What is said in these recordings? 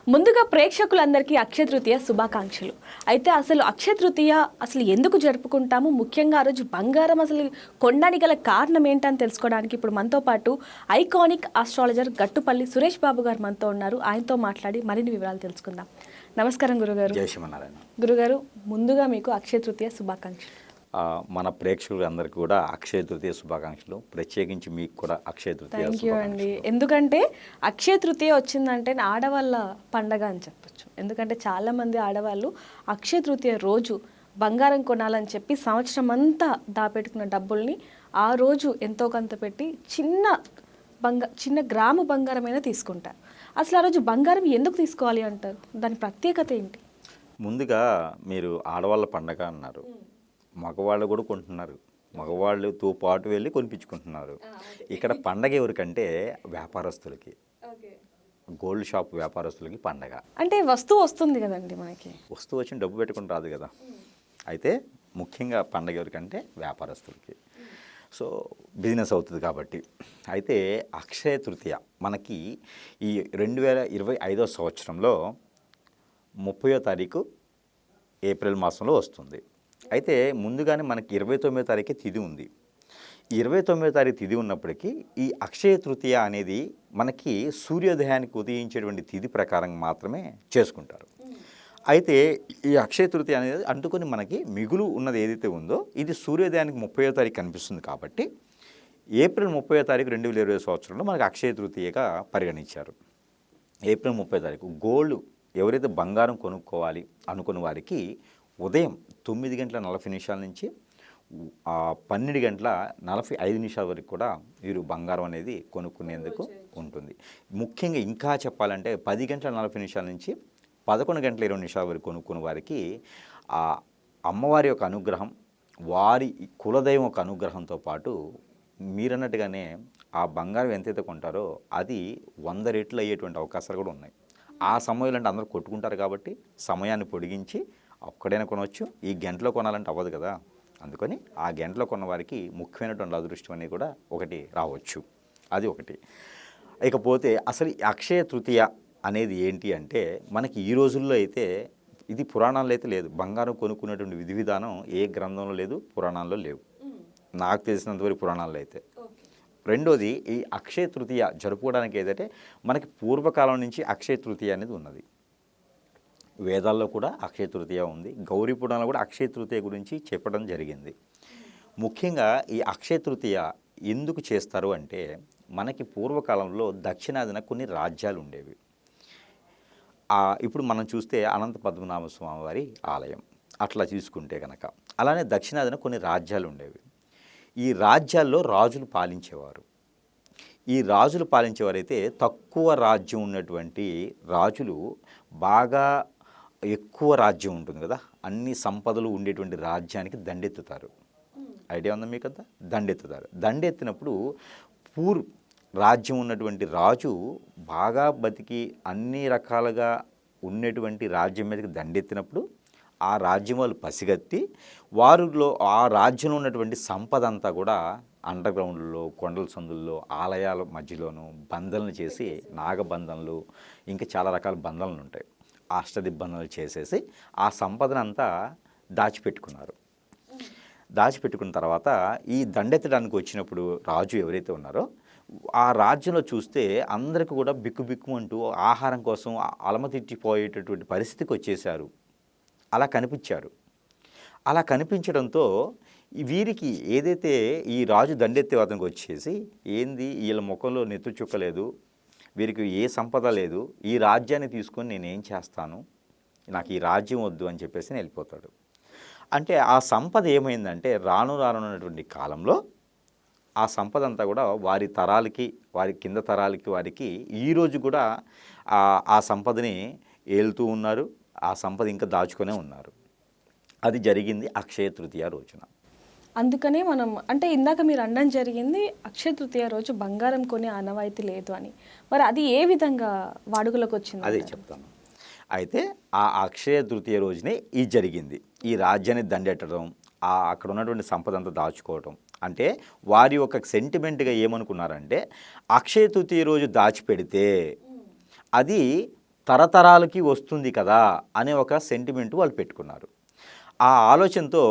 ముందుగా ప్రేక్షకులందరికీ అక్షయ తృతీయ శుభాకాంక్షలు. అయితే అసలు అక్షయ తృతీయ అసలు ఎందుకు జరుపుకుంటాము? ముఖ్యంగా ఆ రోజు బంగారం అసలు కొనడానికి గల కారణం ఏంటని తెలుసుకోవడానికి ఇప్పుడు మనతో పాటు ఐకానిక్ ఆస్ట్రాలజర్ గట్టుపల్లి సురేష్ బాబు గారు మనతో ఉన్నారు. ఆయనతో మాట్లాడి మరిన్ని వివరాలు తెలుసుకుందాం. నమస్కారం గురుగారు. జై శ్రీమన్నారాయణ. గురుగారు, ముందుగా మీకు అక్షయ తృతీయ శుభాకాంక్షలు. మన ప్రేక్షకులందరికీ కూడా అక్షయ తృతీయ శుభాకాంక్షలు. ప్రత్యేకించి మీకు కూడా అక్షయ తృతీయ థ్యాంక్ యూ అండి. ఎందుకంటే అక్షయ తృతీయ వచ్చిందంటే ఆడవాళ్ళ పండగ అని చెప్పచ్చు. ఎందుకంటే చాలామంది ఆడవాళ్ళు అక్షయ తృతీయ రోజు బంగారం కొనాలని చెప్పి సంవత్సరం అంతా దాపెట్టుకున్న డబ్బుల్ని ఆ రోజు ఎంతో కొంత పెట్టి చిన్న గ్రాము బంగారమైనా తీసుకుంటారు. అసలు ఆ రోజు బంగారం ఎందుకు తీసుకోవాలి అంటారు? దాని ప్రత్యేకత ఏంటి? ముందుగా మీరు ఆడవాళ్ళ పండగ అన్నారు. మగవాళ్ళు కూడా కొంటున్నారు. మగవాళ్ళతో పాటు వెళ్ళి కొనిపించుకుంటున్నారు. ఇక్కడ పండగ ఎవరికంటే వ్యాపారస్తులకి, గోల్డ్ షాప్ వ్యాపారస్తులకి పండగ. అంటే వస్తువు వస్తుంది కదండి, మనకి వస్తువు వచ్చి డబ్బు పెట్టుకుని రాదు కదా. అయితే ముఖ్యంగా పండగ ఎవరికంటే వ్యాపారస్తులకి. సో బిజినెస్ అవుతుంది కాబట్టి. అయితే అక్షయ తృతీయ మనకి ఈ 2025 సంవత్సరంలో 30వ తారీఖు ఏప్రిల్ మాసంలో వస్తుంది. అయితే ముందుగానే మనకి 29వ తారీఖే తిథి ఉంది. ఈ 29వ తారీఖు తిథి ఉన్నప్పటికీ ఈ అక్షయ తృతీయ అనేది మనకి సూర్యోదయానికి ఉదయించేటువంటి తిథి ప్రకారం మాత్రమే చేసుకుంటారు. అయితే ఈ అక్షయ తృతీయ అనేది అంటుకొని మనకి మిగులు ఉన్నది ఏదైతే ఉందో ఇది సూర్యోదయానికి 30వ తారీఖు కనిపిస్తుంది కాబట్టి ఏప్రిల్ 30వ తారీఖు 2020 సంవత్సరంలో మనకి అక్షయ తృతీయగా పరిగణించారు. ఏప్రిల్ 30వ తారీఖు గోల్డ్ ఎవరైతే బంగారం కొనుక్కోవాలి అనుకున్న వారికి ఉదయం 9:40 నుంచి 12:45 వరకు కూడా వీరు బంగారం అనేది కొనుక్కునేందుకు ఉంటుంది. ముఖ్యంగా ఇంకా చెప్పాలంటే 10:40 నుంచి 11:20 వరకు కొనుక్కున్న వారికి ఆ అమ్మవారి యొక్క అనుగ్రహం, వారి కులదైవం యొక్క అనుగ్రహంతో పాటు మీరన్నట్టుగానే ఆ బంగారం ఎంతైతే కొంటారో అది 100 రెట్లు అయ్యేటువంటి అవకాశాలు కూడా ఉన్నాయి. ఆ సమయంలో అంటే అందరూ కొట్టుకుంటారు కాబట్టి సమయాన్ని పొడిగించి ఒక్కడైనా కొనవచ్చు. ఈ గంటలో కొనాలంటే అవ్వదు కదా. అందుకని ఆ గంటలో కొన్న వారికి ముఖ్యమైనటువంటి అదృష్టం అనేది కూడా ఒకటి రావచ్చు. అది ఒకటి. ఇకపోతే అసలు ఈ అక్షయ తృతీయ అనేది ఏంటి అంటే మనకి ఈ రోజుల్లో అయితే ఇది పురాణాల్లో అయితే లేదు. బంగారం కొనుక్కునేటువంటి విధి విధానం ఏ గ్రంథంలో లేదు, పురాణాల్లో లేవు. నాకు తెలిసినంతవరకు పురాణాల్లో అయితే. రెండోది ఈ అక్షయ తృతీయ జరుపుకోవడానికి ఏదంటే మనకి పూర్వకాలం నుంచి అక్షయ తృతీయ అనేది ఉన్నది. వేదాల్లో కూడా అక్షయ తృతీయ ఉంది. గౌరీ పురాణంలో కూడా అక్షయ తృతీయ గురించి చెప్పడం జరిగింది. ముఖ్యంగా ఈ అక్షయ తృతీయ ఎందుకు చేస్తారు అంటే మనకి పూర్వకాలంలో దక్షిణాదిన కొన్ని రాజ్యాలు ఉండేవి. ఇప్పుడు మనం చూస్తే అనంత పద్మనాభ స్వామి వారి ఆలయం అట్లా తీసుకుంటే కనుక అలానే దక్షిణాదిన కొన్ని రాజ్యాలు ఉండేవి. ఈ రాజ్యాల్లో రాజులు పాలించేవారు. ఈ రాజులు పాలించేవారైతే తక్కువ రాజ్యం ఉన్నటువంటి రాజులు బాగా ఎక్కువ రాజ్యం ఉంటుంది కదా, అన్ని సంపదలు ఉండేటువంటి రాజ్యానికి దండెత్తుతారు. ఐడియా ఉందా మీకు కదా? దండెత్తుతారు. దండెత్తినప్పుడు రాజ్యం ఉన్నటువంటి రాజు బాగా బతికి అన్ని రకాలుగా ఉన్నటువంటి రాజ్యం మీదకి దండెత్తినప్పుడు ఆ రాజ్యం వాళ్ళు పసిగత్తి వారిలో ఆ రాజ్యంలో ఉన్నటువంటి సంపద అంతా కూడా అండర్ గ్రౌండ్లో, కొండల సందుల్లో, ఆలయాల మధ్యలోనూ బంధనలు చేసి, నాగబంధనలు ఇంకా చాలా రకాల బంధనలు ఉంటాయి, అష్టదిబ్బందనలు చేసేసి ఆ సంపదనంతా దాచిపెట్టుకున్నారు. దాచిపెట్టుకున్న తర్వాత ఈ దండెత్తడానికి వచ్చినప్పుడు రాజు ఎవరైతే ఉన్నారో ఆ రాజ్యంలో చూస్తే అందరికీ కూడా బిక్కుబిక్కుమంటూ ఆహారం కోసం అలమతిట్టిపోయేటటువంటి పరిస్థితికి వచ్చేసారు. అలా కనిపించారు. అలా కనిపించడంతో వీరికి ఏదైతే ఈ రాజు దండెత్తే అతనికి వచ్చేసి ఏంది వీళ్ళ ముఖంలో నెత్తురు చుక్కలేదు, వీరికి ఏ సంపద లేదు, ఈ రాజ్యాన్ని తీసుకొని నేనేం చేస్తాను, నాకు ఈ రాజ్యం వద్దు అని చెప్పేసి వెళ్ళిపోతాడు. అంటే ఆ సంపద ఏమైందంటే రానున్నటువంటి కాలంలో ఆ సంపద అంతా కూడా వారి తరాలకి, వారి కింద తరాలకి, వారికి ఈరోజు కూడా ఆ సంపదని ఏలుతూ ఉన్నారు. ఆ సంపద ఇంకా దాచుకొనే ఉన్నారు. అది జరిగింది అక్షయ తృతీయ రోజున. అందుకనే మనం అంటే ఇందాక మీరు అనడం జరిగింది అక్షయ తృతీయ రోజు బంగారం కొనే ఆనవాయితీ లేదు అని. మరి అది ఏ విధంగా వాడుకలోకి వచ్చింది? అదే చెప్తాను. అయితే ఆ అక్షయ తృతీయ రోజునే ఇది జరిగింది. ఈ రాజ్యాన్ని దండెట్టడం, అక్కడ ఉన్నటువంటి సంపద అంతా దాచుకోవటం. అంటే వారి యొక్క సెంటిమెంట్గా ఏమనుకున్నారంటే అక్షయ తృతీయ రోజు దాచిపెడితే అది తరతరాలకి వస్తుంది కదా అనే ఒక సెంటిమెంట్ వాళ్ళు పెట్టుకున్నారు. ఆ ఆలోచనతో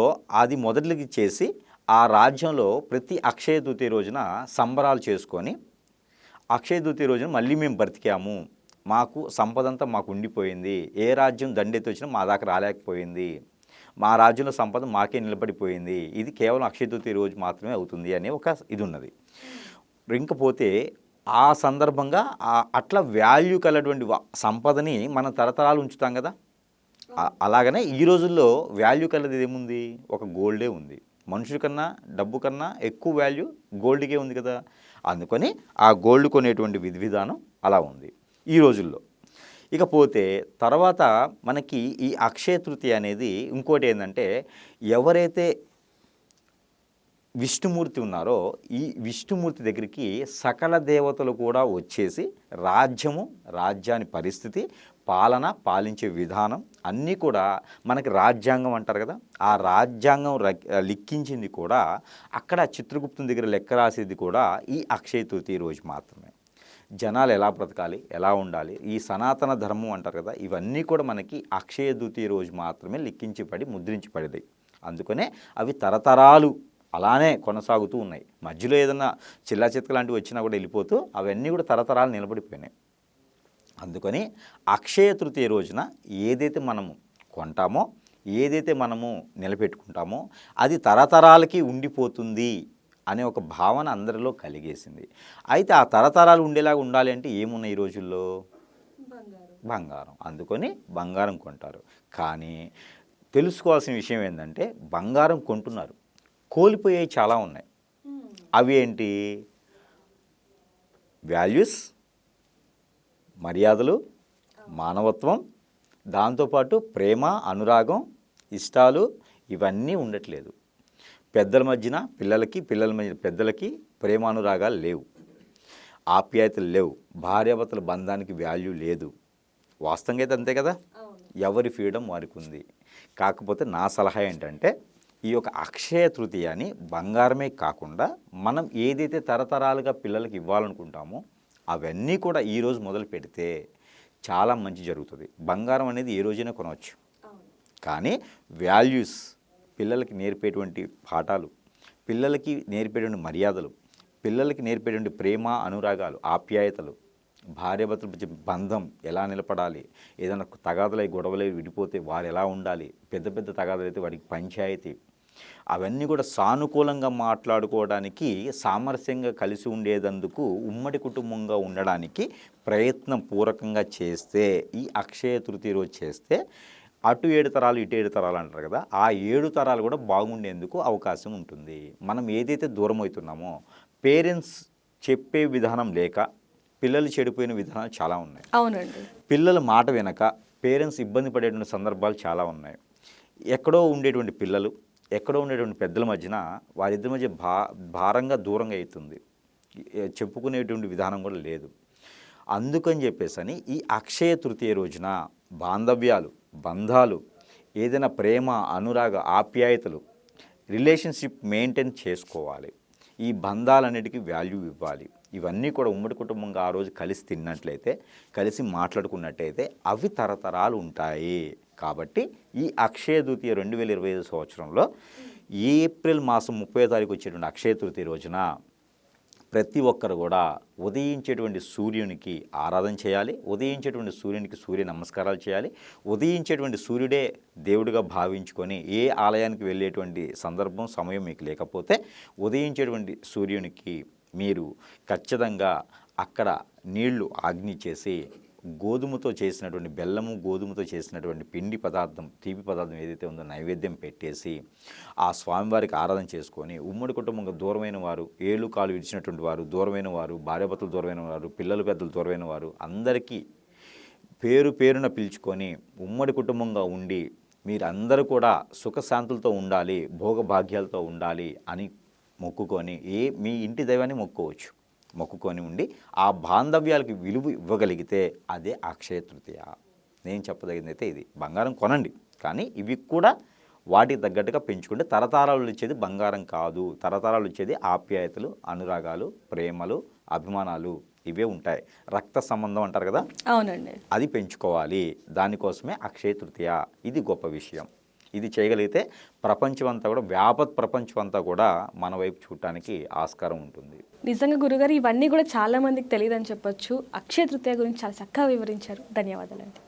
అది మొదటికి చేసి ఆ రాజ్యంలో ప్రతి అక్షయ తృతీయ రోజున సంబరాలు చేసుకొని, అక్షయ తృతీయ రోజున మళ్ళీ మేము బ్రతికాము, మాకు సంపదంతా మాకు ఉండిపోయింది, ఏ రాజ్యం దండెత్తి వచ్చినా మా దాకా రాలేకపోయింది, మా రాజ్యంలో సంపద మాకే నిలబడిపోయింది, ఇది కేవలం అక్షయ తృతీయ రోజు మాత్రమే అవుతుంది అనే ఒక ఇది ఉన్నది. ఇంకపోతే ఆ సందర్భంగా అట్లా వాల్యూ కలటువంటి సంపదని మనం తరతరాలు ఉంచుతాం కదా. అలాగనే ఈ రోజుల్లో వాల్యూ కలది ఏముంది, ఒక గోల్డే ఉంది. మనుషుల కన్నా డబ్బు కన్నా ఎక్కువ వాల్యూ గోల్డ్కే ఉంది కదా. అందుకని ఆ గోల్డ్ కొనేటువంటి విధి విధానం అలా ఉంది ఈ రోజుల్లో. ఇకపోతే తర్వాత మనకి ఈ అక్షయ తృతీయ అనేది ఇంకోటి ఏంటంటే, ఎవరైతే విష్ణుమూర్తి ఉన్నారో ఈ విష్ణుమూర్తి దగ్గరికి సకల దేవతలు కూడా వచ్చేసి రాజ్యాన్ని పరిస్థితి, పాలన, పాలించే విధానం అన్నీ కూడా మనకి రాజ్యాంగం అంటారు కదా, ఆ రాజ్యాంగం లిఖించింది కూడా అక్కడ చిత్రగుప్తుని దగ్గర లెక్క రాసేది కూడా ఈ అక్షయ తృతీయ రోజు మాత్రమే. జనాలు ఎలా బ్రతకాలి, ఎలా ఉండాలి, ఈ సనాతన ధర్మం అంటారు కదా, ఇవన్నీ కూడా మనకి అక్షయ తృతీయ రోజు మాత్రమే లిఖించబడి ముద్రించబడింది. అందుకనే అవి తరతరాలు అలానే కొనసాగుతూ ఉన్నాయి. మధ్యలో ఏదైనా చిల్లా చిత్క లాంటివి వచ్చినా కూడా వెళ్ళిపోతూ అవన్నీ కూడా తరతరాలు నిలబడిపోయినాయి. అందుకని అక్షయ తృతీయ రోజున ఏదైతే మనము కొంటామో, ఏదైతే మనము నిలబెట్టుకుంటామో అది తరతరాలకి ఉండిపోతుంది అనే ఒక భావన అందరిలో కలిగేసింది. అయితే ఆ తరతరాలు ఉండేలాగా ఉండాలి అంటే ఏమున్నాయి ఈ రోజుల్లో? బంగారం. అందుకని బంగారం కొంటారు. కానీ తెలుసుకోవాల్సిన విషయం ఏంటంటే, బంగారం కొంటున్నారు, కోల్పోయేవి చాలా ఉన్నాయి. అవి ఏంటి? వాల్యూస్, మర్యాదలు, మానవత్వం, దాంతోపాటు ప్రేమ, అనురాగం, ఇష్టాలు ఇవన్నీ ఉండట్లేదు. పెద్దల మధ్యన పిల్లలకి, పిల్లల మధ్య పెద్దలకి ప్రేమానురాగాలు లేవు, ఆప్యాయతలు లేవు, భార్యాభర్తల బంధానికి వాల్యూ లేదు. వాస్తవంగా అయితే అంతే కదా. ఎవరి ఫ్రీడమ్ వారికి ఉంది. కాకపోతే నా సలహా ఏంటంటే, ఈ యొక్క అక్షయ తృతీయని బంగారమే కాకుండా మనం ఏదైతే తరతరాలుగా పిల్లలకి ఇవ్వాలనుకుంటామో అవన్నీ కూడా ఈరోజు మొదలు పెడితే చాలా మంచి జరుగుతుంది. బంగారం అనేది ఏ రోజైనా కొనవచ్చు, కానీ వాల్యూస్, పిల్లలకి నేర్పేటువంటి పాఠాలు, పిల్లలకి నేర్పేటువంటి మర్యాదలు, పిల్లలకి నేర్పేటువంటి ప్రేమ, అనురాగాలు, ఆప్యాయతలు, భార్యాభర్తల మధ్య బంధం ఎలా నిలబడాలి, ఏదైనా తగాదలై గొడవలై విడిపోతే వారు ఎలా ఉండాలి, పెద్ద పెద్ద తగాదలైతే వాడికి పంచాయతీ, అవన్నీ కూడా సానుకూలంగా మాట్లాడుకోవడానికి, సామరస్యంగా కలిసి ఉండేదందుకు, ఉమ్మడి కుటుంబంగా ఉండడానికి ప్రయత్నం పూర్వకంగా చేస్తే, ఈ అక్షయ తృతీయ రోజు చేస్తే అటు 7 తరాలు ఇటు 7 తరాలు అంటారు కదా, ఆ 7 తరాలు కూడా బాగుండేందుకు అవకాశం ఉంటుంది. మనం ఏదైతే దూరం అవుతున్నామో, పేరెంట్స్ చెప్పే విధానం లేక పిల్లలు చెడిపోయిన విధానాలు చాలా ఉన్నాయి. అవునండి. పిల్లల మాట వినక పేరెంట్స్ ఇబ్బంది పడేటువంటి సందర్భాలు చాలా ఉన్నాయి. ఎక్కడో ఉండేటువంటి పిల్లలు, ఎక్కడో ఉండేటువంటి పెద్దల మధ్యన వారిద్దరి మధ్య భారంగా దూరంగా అవుతుంది, చెప్పుకునేటువంటి విధానం కూడా లేదు. అందుకని చెప్పేసని ఈ అక్షయ తృతీయ రోజున బాంధవ్యాలు, బంధాలు, ఏదైనా ప్రేమ, అనురాగ, ఆప్యాయతలు, రిలేషన్షిప్ మెయింటైన్ చేసుకోవాలి. ఈ బంధాలన్నిటికీ వాల్యూ ఇవ్వాలి. ఇవన్నీ కూడా ఉమ్మడి కుటుంబంగా ఆ రోజు కలిసి తిన్నట్లయితే, కలిసి మాట్లాడుకున్నట్టయితే అవి తరతరాలు ఉంటాయి. కాబట్టి ఈ అక్షయ తృతీయ 2025 సంవత్సరంలో ఏప్రిల్ మాసం 30వ తారీఖు వచ్చేటువంటి అక్షయ తృతీయ రోజున ప్రతి ఒక్కరు కూడా ఉదయించేటువంటి సూర్యునికి ఆరాధన చేయాలి, ఉదయించేటువంటి సూర్యునికి సూర్య నమస్కారాలు చేయాలి. ఉదయించేటువంటి సూర్యుడే దేవుడిగా భావించుకొని ఏ ఆలయానికి వెళ్ళేటువంటి సందర్భం, సమయం మీకు లేకపోతే ఉదయించేటువంటి సూర్యునికి మీరు ఖచ్చితంగా అక్కడ నీళ్లు అగ్ని చేసి, గోధుమతో చేసినటువంటి బెల్లము, గోధుమతో చేసినటువంటి పిండి పదార్థం, తీపి పదార్థం ఏదైతే ఉందో నైవేద్యం పెట్టేసి ఆ స్వామివారికి ఆరాధన చేసుకొని, ఉమ్మడి కుటుంబంగా దూరమైన వారు, ఏళ్ళు కాలు విడిచినటువంటి వారు, దూరమైన వారు, భార్యాభర్తలు దూరమైన వారు, పిల్లలు పెద్దలు దూరమైన వారు అందరికీ పేరు పేరున పిలుచుకొని ఉమ్మడి కుటుంబంగా ఉండి మీరందరూ కూడా సుఖశాంతులతో ఉండాలి, భోగభాగ్యాలతో ఉండాలి అని మొక్కుకొని, మీ ఇంటి దైవాన్ని మొక్కుకొని ఉండి ఆ బాంధవ్యాలకి విలువ ఇవ్వగలిగితే అదే అక్షయ తృతీయ. నేను చెప్పదగింది అయితే ఇది. బంగారం కొనండి, కానీ ఇవి కూడా వాటికి తగ్గట్టుగా పెంచుకుంటే తరతరాలు ఇచ్చేది బంగారం కాదు, తరతరాలు ఇచ్చేది ఆప్యాయతలు, అనురాగాలు, ప్రేమలు, అభిమానాలు, ఇవే ఉంటాయి. రక్త సంబంధం అంటారు కదా, అవునండి. అది పెంచుకోవాలి. దానికోసమే అక్షయ తృతీయ. ఇది గొప్ప విషయం. ఇది చేయగలిగితే ప్రపంచం అంతా కూడా, వ్యాపత్ ప్రపంచం అంతా కూడా మన వైపు చూడటానికి ఆస్కారం ఉంటుంది. నిజంగా గురుగారు ఇవన్నీ కూడా చాలా మందికి తెలియదని చెప్పొచ్చు. అక్షయ తృతీయ గురించి చాలా చక్కగా వివరించారు. ధన్యవాదాలండి.